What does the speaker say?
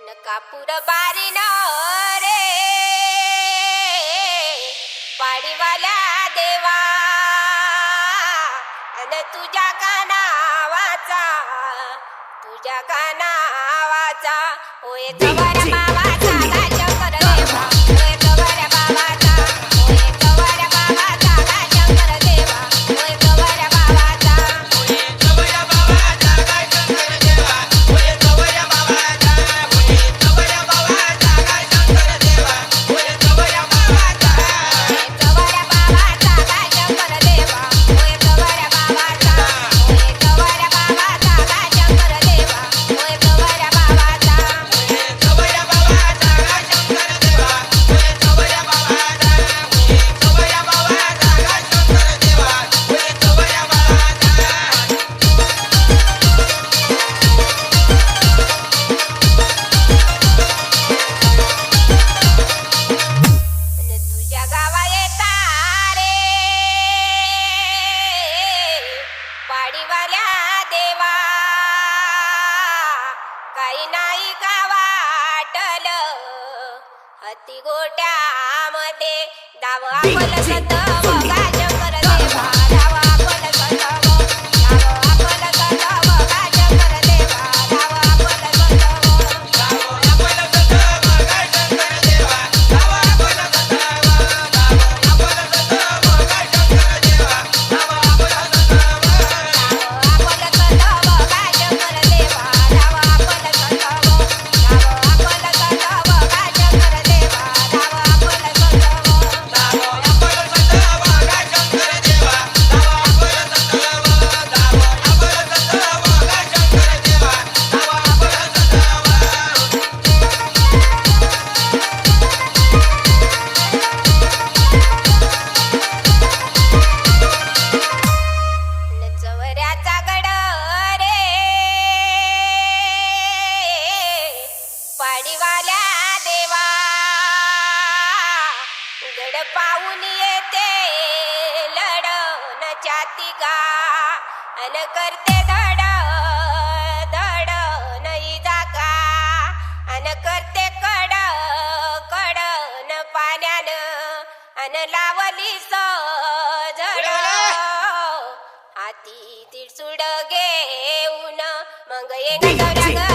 कापूर बारी न रे पाडीवाल्या देवा अन तुझ्या कानावाचा होय गवाऱ्या बाबाचा शंकर देवा होय गवाऱ्या बाबाचा होय गवाऱ्या बाबाचा शंकर देवा होय गवाऱ्या बाबाचा होय गवाऱ्या बाबाचा काय शंकर देवा होय गवाऱ्या बाबाचा होय गवाऱ्या बाबाचा काय शंकर देवा होय गवाऱ्या बाबाचा होय गवाऱ्या बाबाचा शंकर देवा होय गवाऱ्या बाबाचा होय गवाऱ्या बाबाचा शंकर देवा होय गवाऱ्या बाबाचा होय गवाऱ्या बाबाचा काय शंकर देवा होय गवाऱ्या बाबाचा होय गवाऱ्या बाबाचा काय शंकर देवा होय गवाऱ्या बाबाचा तुझ्या गावा येता रे पाडीवाल्या देवा काही नाही का वाटलं हत्ती गोट्यामध्ये दाव आपल सतव का शंकर देवा दाव आपल सतव दाव आपल सतव का शंकर देवा दाव आपल सतव गाव आपल सतव काय शंकर देवा गाव आपल सतव गाव आपल सतव काय शंकर देवा गाव आपल सतव आपल सतव का शंकर देवा दाव आपल सतव दाव आपल सतव का शंकर देवा दाव आपल सतव गाव आपल सतव काय शंकर देवा गाव आपल सतव गाव आपल सतव काय शंकर देवा गाव आपल सतव चवऱ्याचा गड रे पाडीवाल्या देवा गड पाहून येते लढण चातिका अन करते धड धड नाही जाका अन करते कड कड न पाण्यानं अन लावली जड हाती तिरसुड घेऊन मग ये गवऱ्या